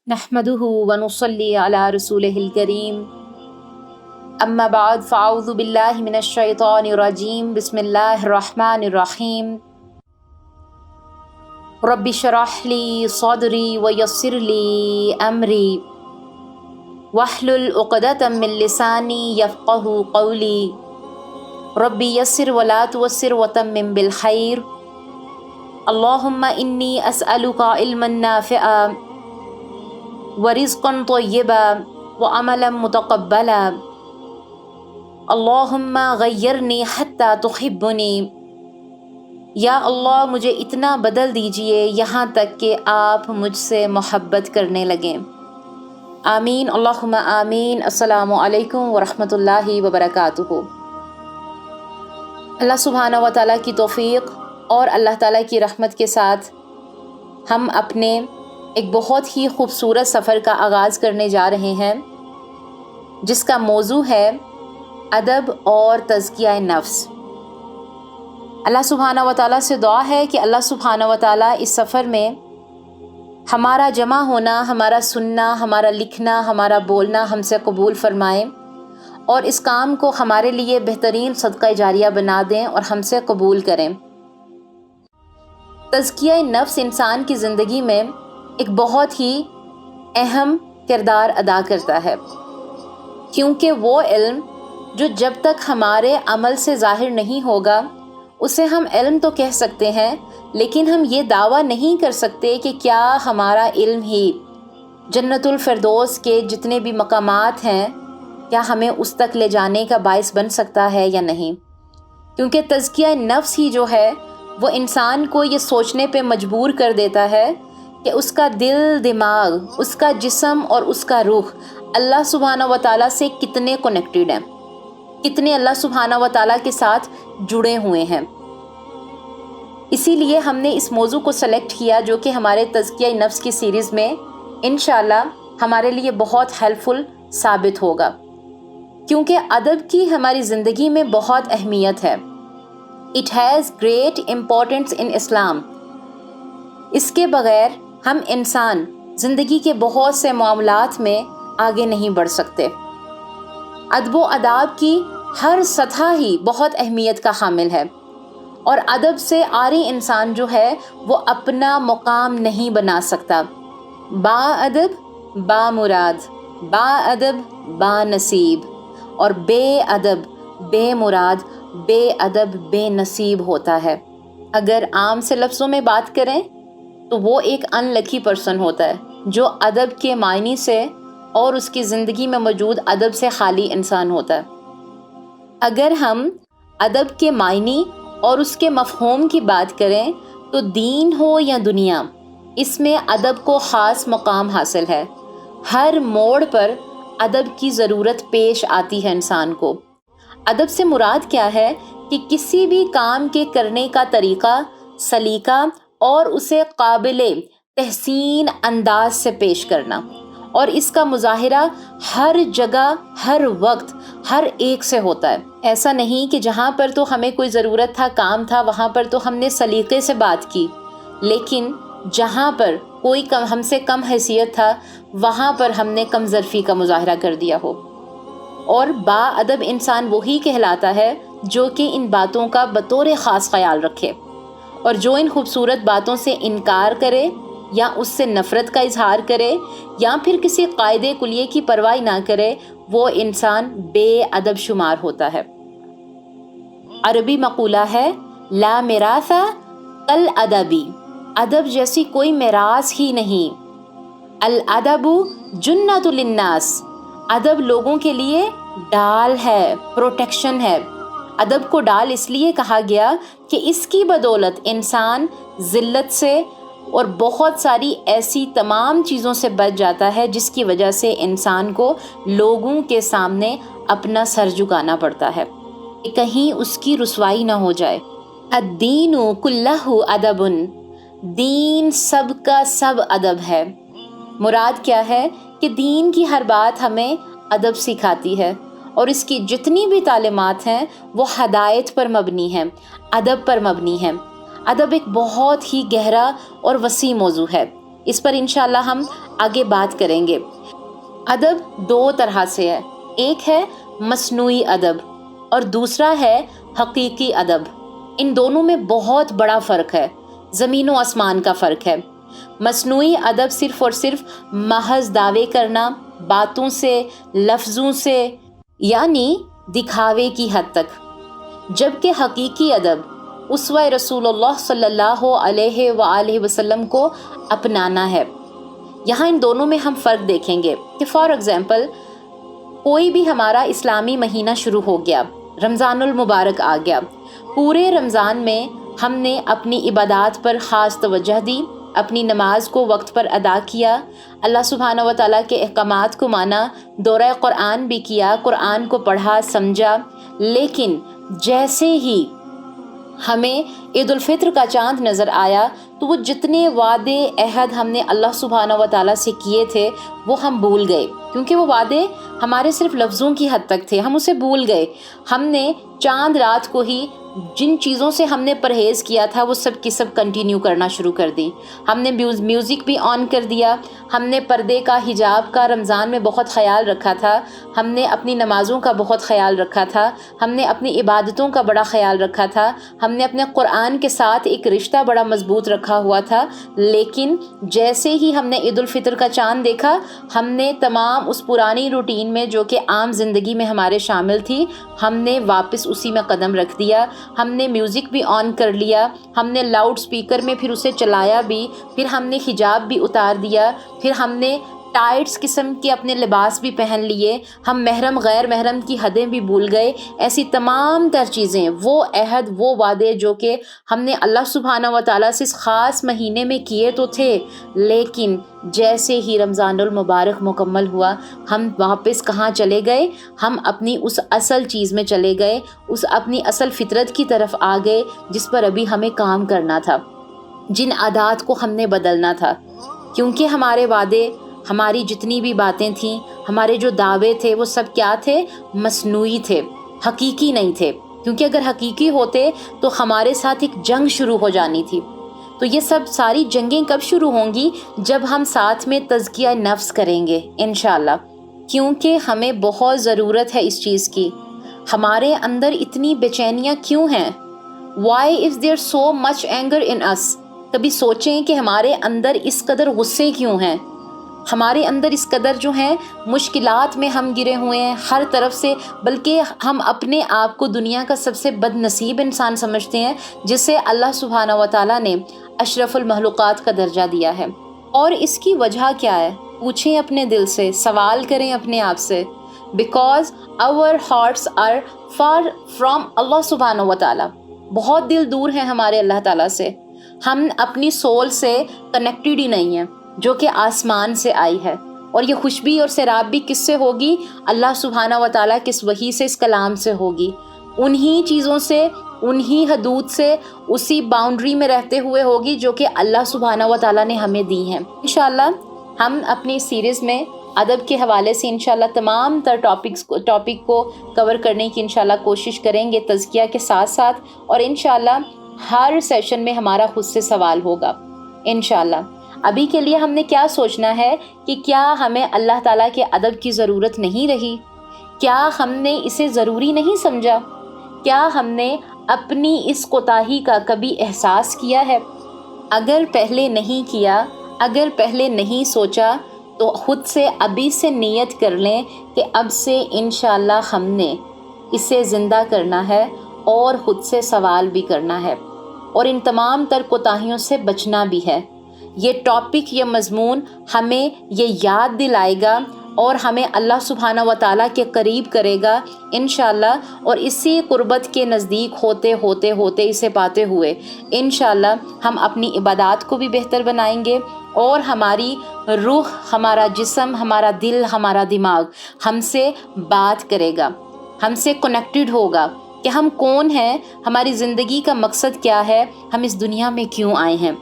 نحمده ونصلي على رسوله الكريم اما بعد فاعوذ باللہ من الشیطان الرجیم بسم اللہ الرحمن الرحیم رب اشرح لی صدری ویسر لی امری واحلل عقدۃ من لسانی یفقہوا قولی رب یسر ولا تعسر وتمم بالخیر اللہم انی اسألک علما نافعا ورزقا طیبا وعملا متقبلا اللہم غیرنی حتی تحبنی، یا اللہ مجھے اتنا بدل دیجئے یہاں تک کہ آپ مجھ سے محبت کرنے لگیں۔ آمین اللہم آمین۔ السلام علیکم ورحمۃ اللہ وبرکاتہ۔ اللہ سبحانہ و تعالیٰ کی توفیق اور اللہ تعالیٰ کی رحمت کے ساتھ ہم اپنے ایک بہت ہی خوبصورت سفر کا آغاز کرنے جا رہے ہیں، جس کا موضوع ہے ادب اور تزکیہ نفس۔ اللہ سبحانہ و تعالیٰ سے دعا ہے کہ اللہ سبحانہ و تعالیٰ اس سفر میں ہمارا جمع ہونا، ہمارا سننا، ہمارا لکھنا، ہمارا بولنا ہم سے قبول فرمائیں اور اس کام کو ہمارے لیے بہترین صدقہ جاریہ بنا دیں اور ہم سے قبول کریں۔ تزکیہ نفس انسان کی زندگی میں ایک بہت ہی اہم کردار ادا کرتا ہے، کیونکہ وہ علم جو جب تک ہمارے عمل سے ظاہر نہیں ہوگا اسے ہم علم تو کہہ سکتے ہیں، لیکن ہم یہ دعویٰ نہیں کر سکتے کہ کیا ہمارا علم ہی جنت الفردوس کے جتنے بھی مقامات ہیں کیا ہمیں اس تک لے جانے کا باعث بن سکتا ہے یا نہیں، کیونکہ تزکیہ نفس ہی جو ہے وہ انسان کو یہ سوچنے پہ مجبور کر دیتا ہے کہ اس کا دل، دماغ، اس کا جسم اور اس کا روح اللہ سبحانہ و تعالیٰ سے کتنے کنیکٹڈ ہیں، کتنے اللہ سبحانہ و تعالیٰ کے ساتھ جڑے ہوئے ہیں۔ اسی لیے ہم نے اس موضوع کو سلیکٹ کیا جو کہ ہمارے تزکیہ نفس کی سیریز میں انشاءاللہ ہمارے لیے بہت ہیلپفل ثابت ہوگا، کیونکہ ادب کی ہماری زندگی میں بہت اہمیت ہے۔ It has great importance in Islam۔ اس کے بغیر ہم انسان زندگی کے بہت سے معاملات میں آگے نہیں بڑھ سکتے۔ ادب و آداب کی ہر سطح ہی بہت اہمیت کا حامل ہے، اور ادب سے عاری انسان جو ہے وہ اپنا مقام نہیں بنا سکتا۔ با ادب با مراد، با ادب با نصیب، اور بے ادب بے مراد، بے ادب بے نصیب ہوتا ہے۔ اگر عام سے لفظوں میں بات کریں تو وہ ایک ان لکی پرسن ہوتا ہے جو ادب کے معنی سے اور اس کی زندگی میں موجود ادب سے خالی انسان ہوتا ہے۔ اگر ہم ادب کے معنی اور اس کے مفہوم کی بات کریں تو دین ہو یا دنیا، اس میں ادب کو خاص مقام حاصل ہے۔ ہر موڑ پر ادب کی ضرورت پیش آتی ہے انسان کو۔ ادب سے مراد کیا ہے کہ کسی بھی کام کے کرنے کا طریقہ، سلیقہ اور اسے قابل تحسین انداز سے پیش کرنا، اور اس کا مظاہرہ ہر جگہ، ہر وقت، ہر ایک سے ہوتا ہے۔ ایسا نہیں کہ جہاں پر تو ہمیں کوئی ضرورت تھا، کام تھا، وہاں پر تو ہم نے سلیقے سے بات کی، لیکن جہاں پر کوئی ہم سے کم حیثیت تھا وہاں پر ہم نے کم ظرفی کا مظاہرہ کر دیا ہو۔ اور با ادب انسان وہی کہلاتا ہے جو کہ ان باتوں کا بطور خاص خیال رکھے، اور جو ان خوبصورت باتوں سے انکار کرے یا اس سے نفرت کا اظہار کرے یا پھر کسی قاعدے کلیے کی پرواہ نہ کرے، وہ انسان بے ادب شمار ہوتا ہے۔ عربی مقولہ ہے لا میراث کالادبی، ادب جیسی کوئی میراث ہی نہیں۔ الادب جنۃ للناس، ادب لوگوں کے لیے ڈال ہے، پروٹیکشن ہے۔ ادب کو ڈال اس لیے کہا گیا کہ اس کی بدولت انسان ذلت سے اور بہت ساری ایسی تمام چیزوں سے بچ جاتا ہے جس کی وجہ سے انسان کو لوگوں کے سامنے اپنا سر جھکانا پڑتا ہے کہ کہیں اس کی رسوائی نہ ہو جائے۔ الدین کلہ ادب، دین سب کا سب ادب ہے۔ مراد کیا ہے کہ دین کی ہر بات ہمیں ادب سکھاتی ہے، اور اس کی جتنی بھی تعلیمات ہیں وہ ہدایت پر مبنی ہیں، ادب پر مبنی ہیں۔ ادب ایک بہت ہی گہرا اور وسیع موضوع ہے، اس پر انشاءاللہ ہم آگے بات کریں گے۔ ادب دو طرح سے ہے، ایک ہے مصنوعی ادب اور دوسرا ہے حقیقی ادب۔ ان دونوں میں بہت بڑا فرق ہے، زمین و آسمان کا فرق ہے۔ مصنوعی ادب صرف اور صرف محض دعوے کرنا، باتوں سے، لفظوں سے، یعنی دکھاوے کی حد تک، جبکہ حقیقی ادب اسوہ رسول اللہ صلی اللہ علیہ وآلہ وسلم کو اپنانا ہے۔ یہاں ان دونوں میں ہم فرق دیکھیں گے کہ فار ایگزامپل کوئی بھی ہمارا اسلامی مہینہ شروع ہو گیا، رمضان المبارک آ گیا، پورے رمضان میں ہم نے اپنی عبادات پر خاص توجہ دی، اپنی نماز کو وقت پر ادا کیا، اللہ سبحانہ و تعالیٰ کے احکامات کو مانا، دورہ قرآن بھی کیا، قرآن کو پڑھا سمجھا، لیکن جیسے ہی ہمیں عید الفطر کا چاند نظر آیا تو وہ جتنے وعدے عہد ہم نے اللہ سبحانہ و تعالیٰ سے کیے تھے وہ ہم بھول گئے، کیونکہ وہ وعدے ہمارے صرف لفظوں کی حد تک تھے، ہم اسے بھول گئے۔ ہم نے چاند رات کو ہی جن چیزوں سے ہم نے پرہیز کیا تھا وہ سب کی سب کنٹینیو کرنا شروع کر دی۔ ہم نے میوزک بھی آن کر دیا، ہم نے پردے کا، حجاب کا رمضان میں بہت خیال رکھا تھا، ہم نے اپنی نمازوں کا بہت خیال رکھا تھا، ہم نے اپنی عبادتوں کا بڑا خیال رکھا تھا، ہم نے اپنے قرآن کے ساتھ ایک رشتہ بڑا مضبوط رکھا ہوا تھا، لیکن جیسے ہی ہم نے عید الفطر کا چاند دیکھا ہم نے تمام اس پرانی روٹین میں جو کہ عام زندگی میں ہمارے شامل تھی، ہم نے واپس اسی میں قدم رکھ دیا۔ ہم نے میوزک بھی آن کر لیا، ہم نے لاؤڈ سپیکر میں پھر اسے چلایا بھی، پھر ہم نے حجاب بھی اتار دیا، پھر ہم نے ٹائٹس قسم کے اپنے لباس بھی پہن لیے، ہم محرم غیر محرم کی حدیں بھی بھول گئے۔ ایسی تمام تر چیزیں، وہ عہد، وہ وعدے جو کہ ہم نے اللہ سبحانہ و تعالیٰ سے اس خاص مہینے میں کیے تو تھے، لیکن جیسے ہی رمضان المبارک مکمل ہوا ہم واپس کہاں چلے گئے؟ ہم اپنی اس اصل چیز میں چلے گئے، اس اپنی اصل فطرت کی طرف آ گئے جس پر ابھی ہمیں کام کرنا تھا، جن عادات کو ہم نے بدلنا تھا، کیونکہ ہمارے وعدے، ہماری جتنی بھی باتیں تھیں، ہمارے جو دعوے تھے وہ سب کیا تھے؟ مصنوعی تھے، حقیقی نہیں تھے، کیونکہ اگر حقیقی ہوتے تو ہمارے ساتھ ایک جنگ شروع ہو جانی تھی۔ تو یہ سب ساری جنگیں کب شروع ہوں گی؟ جب ہم ساتھ میں تزکیہ نفس کریں گے انشاءاللہ، کیونکہ ہمیں بہت ضرورت ہے اس چیز کی۔ ہمارے اندر اتنی بے چینیاں کیوں ہیں؟ Why is there so much anger in us؟ کبھی سوچیں کہ ہمارے اندر اس قدر غصے کیوں ہیں؟ ہمارے اندر اس قدر جو ہیں مشکلات میں ہم گرے ہوئے ہیں ہر طرف سے، بلکہ ہم اپنے آپ کو دنیا کا سب سے بد نصیب انسان سمجھتے ہیں جسے اللہ سبحانہ و تعالیٰ نے اشرف المخلوقات کا درجہ دیا ہے۔ اور اس کی وجہ کیا ہے؟ پوچھیں اپنے دل سے، سوال کریں اپنے آپ سے، because our hearts are far from اللہ سبحانہ و تعالیٰ، بہت دل دور ہیں ہمارے اللہ تعالیٰ سے، ہم اپنی سول سے کنیکٹڈ ہی نہیں ہیں جو کہ آسمان سے آئی ہے، اور یہ خوشبی اور سیراب بھی کس سے ہوگی؟ اللہ سبحانہ و تعالیٰ کس وحی سے، اس کلام سے ہوگی، انہی چیزوں سے، انہی حدود سے، اسی باؤنڈری میں رہتے ہوئے ہوگی جو کہ اللہ سبحانہ و تعالیٰ نے ہمیں دی ہیں۔ انشاءاللہ ہم اپنی سیریز میں ادب کے حوالے سے انشاءاللہ تمام تر ٹاپک کو کور کرنے کی انشاءاللہ کوشش کریں گے تزکیہ کے ساتھ ساتھ، اور انشاءاللہ ہر سیشن میں ہمارا خود سے سوال ہوگا انشاءاللہ۔ ابھی کے لیے ہم نے کیا سوچنا ہے کہ کیا ہمیں اللہ تعالیٰ کے ادب کی ضرورت نہیں رہی؟ کیا ہم نے اسے ضروری نہیں سمجھا؟ کیا ہم نے اپنی اس کوتاہی کا کبھی احساس کیا ہے؟ اگر پہلے نہیں کیا، اگر پہلے نہیں سوچا تو خود سے ابھی سے نیت کر لیں کہ اب سے انشاءاللہ ہم نے اسے زندہ کرنا ہے اور خود سے سوال بھی کرنا ہے، اور ان تمام تر کوتاہیوں سے بچنا بھی ہے۔ یہ ٹاپک، یہ مضمون ہمیں یہ یاد دلائے گا اور ہمیں اللہ سبحانہ و تعالیٰ کے قریب کرے گا انشاءاللہ، اور اسی قربت کے نزدیک ہوتے ہوتے ہوتے اسے پاتے ہوئے انشاءاللہ ہم اپنی عبادات کو بھی بہتر بنائیں گے، اور ہماری روح، ہمارا جسم، ہمارا دل، ہمارا دماغ ہم سے بات کرے گا، ہم سے کنیکٹڈ ہوگا کہ ہم کون ہیں، ہماری زندگی کا مقصد کیا ہے، ہم اس دنیا میں کیوں آئے ہیں۔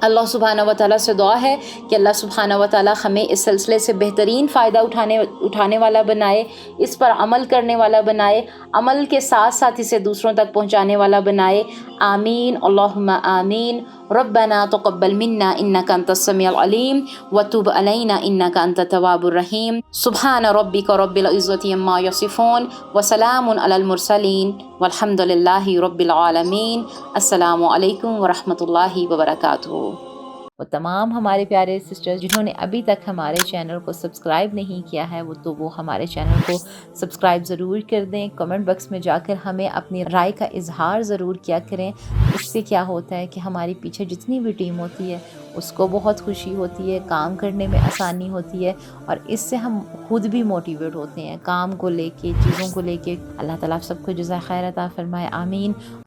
اللہ سبحانہ و تعالیٰ سے دعا ہے کہ اللہ سبحانہ و تعالیٰ ہمیں اس سلسلے سے بہترین فائدہ اٹھانے والا بنائے، اس پر عمل کرنے والا بنائے، عمل کے ساتھ ساتھ اسے دوسروں تک پہنچانے والا بنائے۔ آمین اللہم آمین۔ ربنا تقبل منا انک انت السمیع العلیم وتب علینا انک انت التواب الرحیم۔ سبحان ربک رب العزة عما یصفون وسلام علی المرسلین والحمد للہ رب العالمین۔ السلام علیکم ورحمۃ اللہ وبرکاتہ۔ وہ تمام ہمارے پیارے سسٹرز جنہوں نے ابھی تک ہمارے چینل کو سبسکرائب نہیں کیا ہے وہ ہمارے چینل کو سبسکرائب ضرور کر دیں۔ کمنٹ باکس میں جا کر ہمیں اپنی رائے کا اظہار ضرور کیا کریں۔ اس سے کیا ہوتا ہے کہ ہماری پیچھے جتنی بھی ٹیم ہوتی ہے اس کو بہت خوشی ہوتی ہے، کام کرنے میں آسانی ہوتی ہے، اور اس سے ہم خود بھی موٹیویٹ ہوتے ہیں کام کو لے کے، چیزوں کو لے کے۔ اللہ تعالیٰ آپ سب کو جزائے خیر عطا فرمائے، آمین۔